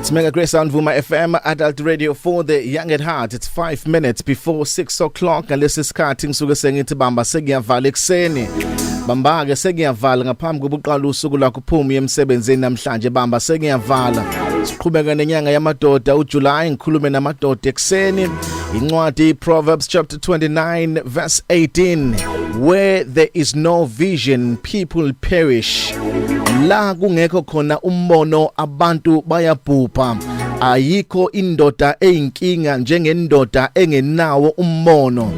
It's Mega Grace on Vuma FM, Adult Radio for the Young at Heart. It's 5 minutes before 6 o'clock. And this is cutting suga sengithi bamba segiyavala ekseni. Bamba ke segiyavala ngaphambi kokuqala usuku lakho uphuma emsebenzini namhlanje bamba segiyavala. Siqhubeka nenyanga yamadoda uJuly ngikhulume namadoda ekseni. Incwadi Proverbs chapter 29 verse 18. Where there is no vision, people perish. La kungekho khona umbono abantu bayabhubha. Ayikho indoda eyinkinga njengendoda engenawo umbono.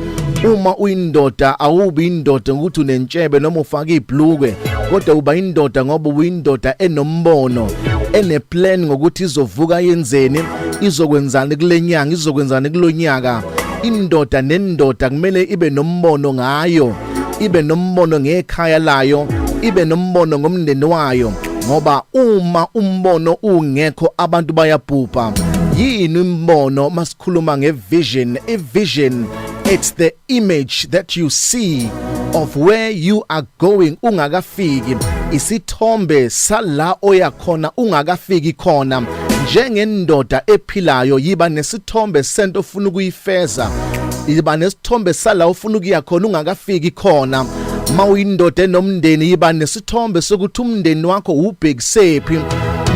Uma uyindoda awubi indoda ukuthi unentshebe noma ufaka ibhlukwe, kodwa uba indoda ngoba uyindoda enombono, eneplan ngokuthi izovuka yenzeni, izokwenzani kulenyanga, izokwenzani kulonyaka. Indoda nendoda kumele ibe nombono ngayo, ibe nombono ngekhaya layo, ibe nombono ngomndeni wayo, ngoba uma umbono ungekho abantu bayabhubha. Yini imbono masikhuluma ngevision? A vision, it's the image that you see of where you are going ungakafiki, isithombe sala oya khona ungakafiki khona. Njengendoda ephilayo yiba nesithombe sento ofuna ukuyifeza, yiba nesithombe sala ofuna ukuya khona ungakafiki khona. Mawuyindoda enomndeni yiba nesithombe sokuthi umndeni wakho ubhekisephi.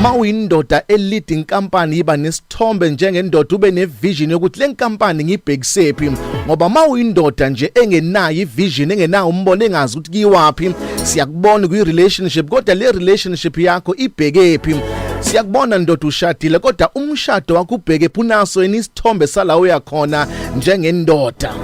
Mawuyindoda eliding inkampani yiba nesithombe njengendoda ube nevision yokuthi le nkampani ngibhekisephi. Ngoba mawuyindoda nje engenayo ivision, engenayo umbono, engazi ukuthi kiwapi, siyakubona kuyi relationship kodwa le relationship yakho ibhekephi. Siyakubona ndoda ushadile kodwa umshado wakho ubhekephi, unaso isithombe sala uyakhona njengendoda.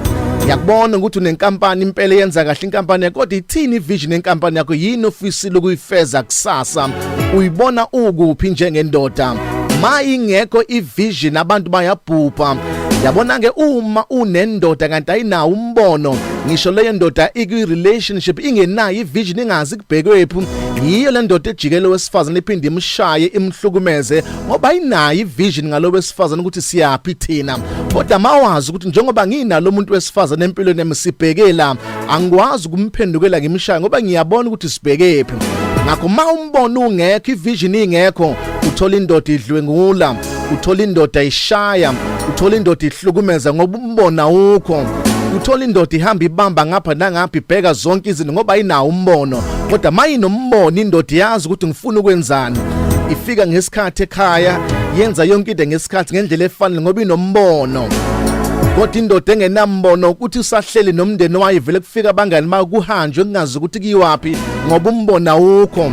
Yakubona ukuthi unenkampani impela yenza kahle inkampani yakho, kodwa ithini ivision yenkampani yakho? Yini ofisile ukuyifeza kusasa? Uyibona ukuphi njengendoda? Mayingekho ivision abantu bayabhubha. Yabona ke uma unendoda kanti ayinawo umbono, ngisho leyo ndoda ikwi relationship ingenayo ivision, ingazi kubhekwephi, yiyo le ndoda ejikele wesifazane iphinde imshaye imhlukumeze ngoba ayinayo ivision ngalo wesifazane ukuthi siyapi thina. Kodwa mawazi ukuthi njengoba nginalo umuntu wesifazane empilweni yami sibhekela, angikwazi ukumphendukela ngimshaye ngoba ngiyabona ukuthi sibhekephi. Ngakho ma umbono ungekho, ivision ingekho, uthola indoda idlwengula, uthola indoda ishaya, uthola indoda ihlukumeza ngoba umbona ukho. Uthola indoda ihamba ibamba ngapha nangapha ibheka zonke izinto ngoba ayinawo umbono. Kodwa mayinombono indoda yazi ukuthi ngifuna ukwenzani, ifika ngesikhathi ekhaya, yenza yonke into ngesikhathi ngendlela efanele ngoba inombono. Kodwa indoda engenambono ukuthi usahleli nomndeni wayo vele kufika abangani makuhanjwe kungazi ukuthi kiwapi ngoba umbona ukho.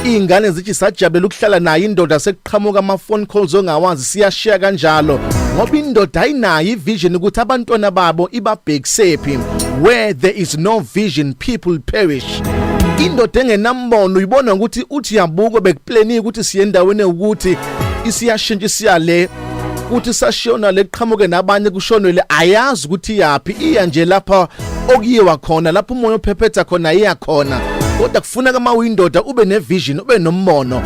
Ingane zithi sajabela ukuhlala nayo indoda sekuqhamuka ama phone calls ongawazi siyashare kanjalo ngoba indoda ayinayo ivision ukuthi abantwana babo ibabhekisephi. Where there is no vision, people perish. Indoda engenambono uyibona ukuthi uthi yabuko bekuplani ukuthi siye endaweni ukuthi isiyashintsha siyale ukuthi sashona leqhamuke nabanye kushonwele, ayazi ukuthi yapi, iya nje lapha okuyiwa khona, lapho umoya ophephetha khona iya khona. Kodwa kufuneka mawuyindoda ube nevision, ube nombono,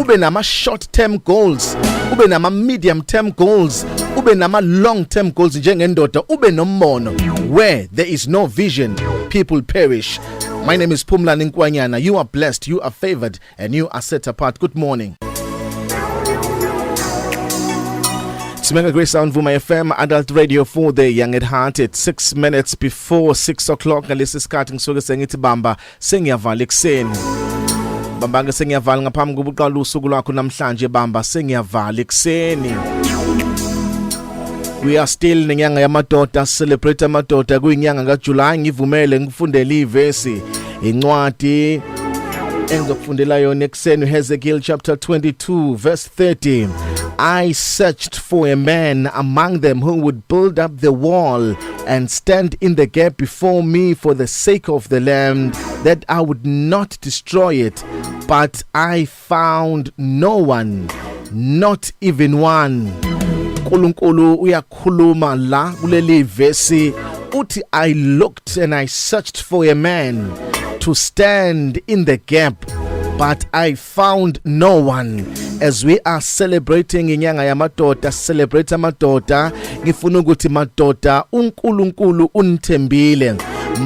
ube nama short term goals, ube nama medium term goals, ube nama long term goals njengendoda, ube nombono. Where there is no vision, people perish. My name is Phumlani Nkwanyana. You are blessed, you are favored, and you are set apart. Good morning. Mega Grace on Vuma FM, Adult Radio for the Young at Heart. It's 6 minutes before 6 o'clock. And this is cutting so sengithi bamba sengiyavala ekseni. Bamba ke sengiyavala ngaphambi kokuqala usuku lwakho namhlanje bamba sengiyavala ekseni. We are still nenyanga yamadoda, celebrate amadoda kuyinyanga kaJuly. Ngivumele ngifundele ivesi incwadi engizokufundela yona ekseni, Hezekiel chapter 22 verse 30. I searched for a man among them who would build up the wall and stand in the gap before me for the sake of the land, that I would not destroy it. But I found no one, not even one. Nkulunkulu uyakhuluma la kuleli verse uthi, I looked and I searched for a man to stand in the gap, but I found no one. As we are celebrating inyanga yamadoda, celebrate amadoda, ngifuna ukuthi madoda uNkulunkulu unithembile.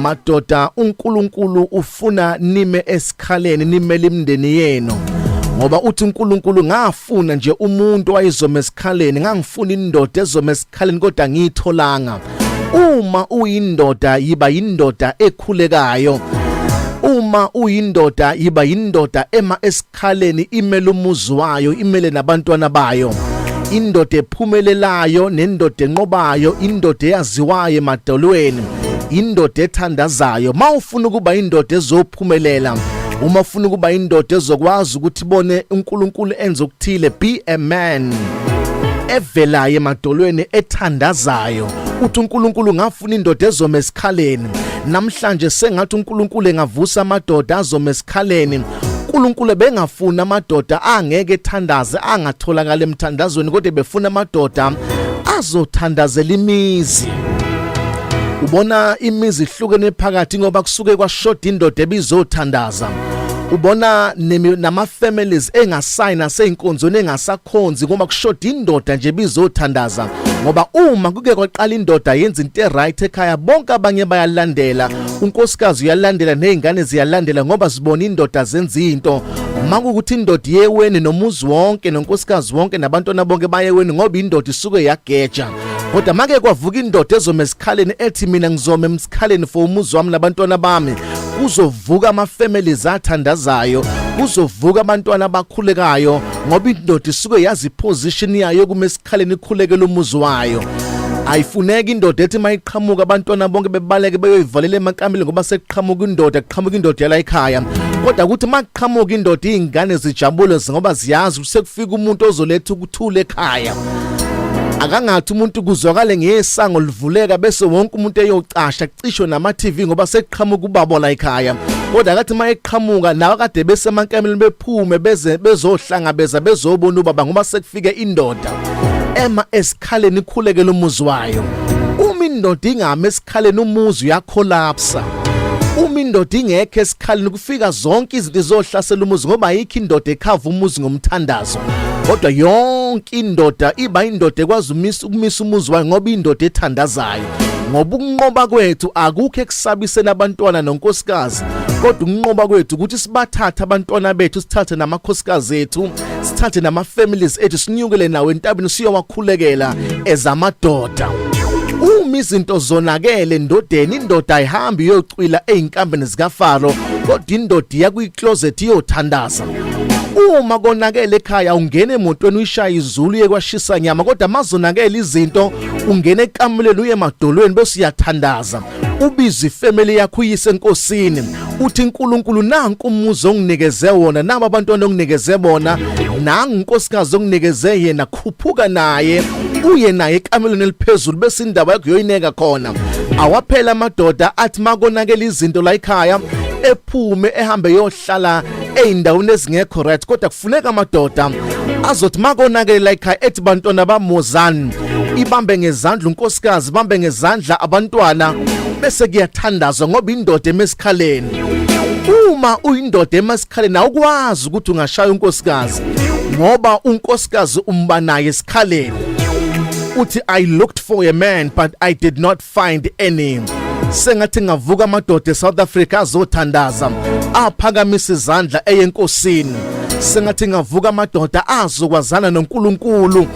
Madoda uNkulunkulu ufuna nime esikhaleni, nimele imndeni yenu. ngoba uthi uNkulunkulu ngafuna nje umuntu wayezoma esikhaleni ngangifuna indoda ezoma esikhaleni kodwa ngiyitholanga uma uyindoda yiba yindoda ekhulekayo uma uyindoda yiba yindoda ema esikhaleni imele umuzi wayo imele nabantwana bayo indoda ephumelelayo nendoda enqobayo indoda eyaziwayo emadolweni indoda ethandazayo mawufuna ukuba indoda ezophumelela uma ufuna ukuba indoda ezokwazi ukuthi ibone uNkulunkulu enze ukuthile be a man evelayo emadolweni ethandazayo uthi uNkulunkulu ngafuna indoda ezoma esikhaleni namhlanje sengathi uNkulunkulu engavusa amadoda azoma esikhaleni uNkulunkulu bengafuna amadoda angeke ethandaze angatholakala emthandazweni kodwa befuna amadoda azothandazela imizi ubona imizi ihlukene phakathi ngoba kusuke kwashoda indoda ebizothandaza ubona nama families engasayina seyinkonzweni engasakhonzi ngoba kushoda indoda nje bizothandaza ngoba uma kuke kwaqala indoda yenza into eright ekhaya bonke abanye bayalandela unkosikazi uyalandela nezingane ziyalandela ngoba sibona indoda zenza into makukuthi indoda yeweni nomuzi wonke nonkosikazi wonke nabantwana bonke bayeweni ngoba indoda isuke yageja kodwa make kwavuka indoda ezoma esikhaleni ethi mina ngizoma esikhaleni for umuzi wami nabantwana bami kuzovuka ama families athandazayo kuzovuka abantwana abakhulekayo ngoba indoda isuke yazi position yayo kumesikhaleni ikhulekela umuzi wayo ayifuneki indoda ethi mayiqhamuka abantwana bonke bebaleke beyoyivalela emankamini ngoba seqhamuka indoda yala ekhaya kodwa ukuthi maqhamuka indoda izingane zijabule ngoba ziyazi sekufika umuntu ozoletha ukuthula ekhaya akangathi umuntu kuzwakale ngesango livuleka bese wonke umuntu eyocasha cisho nama TV ngoba seqhamuka ubaba la ekhaya kodwa akathi mayeqhamuka nawe kade bese emankamini bephume bezohlangabeza bezobona ubaba ngoba sekufike indoda ema esikhaleni ikhulekela umuzi wayo uma indoda ingama esikhaleni umuzi uyakolapsa uma indoda ingekho esikhaleni kufika zonke izinto zohlasela umuzi ngoba ayikho indoda ekhava umuzi ngomthandazo kodwa yonke indoda iba indoda ekwazi ukumisa umuzi wayo ngoba indoda ethandazayo ngoba ukunqoba kwethu akukho ekusabiseni abantwana nonkosikazi kodwa ukunqoba kwethu ukuthi sibathathe abantwana bethu sithathe namakhosikazi ethu sithathe nama families ethu sinyukele nawe entabeni siyowakhulekela ezamadoda uma izinto zonakele endodeni indoda ayihambi iyocwila ezinkambeni zikaFaro kodwa indoda iya kwi-closet iyothandaza uma konakele ekhaya ungene emotweni uyishaya izulu uye kwashisa nyama kodwa mazonakele izinto ungene ekamuleni uye emadolweni bese uyathandaza ubiza ifamily yakho uyise enkosini uthi uNkulunkulu nanku umuzi onginikeze wona naba abantwana onginikeze bona nangu unkosikazi onginikeze yena khuphuka naye uye naye ekamuleni eliphezulu bese indaba yakho yoyineka khona awaphela amadoda athi makonakele izinto la ekhaya ephume ehambe yohlala eindaweni ezingekho right kodwa kufuneka amadoda azothi makonakele la ekhaya ethi bantwana bamozani ibambe ngezandla unkosikazi bambe ngezandla abantwana bese kuyathandazwa ngoba indoda emesikhaleni uma uyindoda emesikhaleni awukwazi ukuthi ungashaya unkosikazi ngoba unkosikazi umbanaye esikhaleni uthi I looked for a man but I did not find any sengathi ngavuka amadoda eSouth Africa azothandaza aphakamisa izandla eyenkosini sengathi ngavuka amadoda azokwazana noNkulunkulu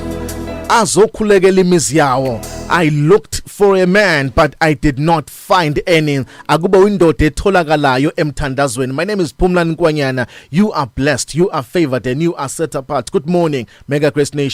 azokhulekela imizi yawo I looked for a man but I did not find any akuba windoda etholakalayo emthandazweni. My name is Phumlani Nkwanyana. You are blessed, you are favored and you are set apart. Good morning Mega Grace Nation.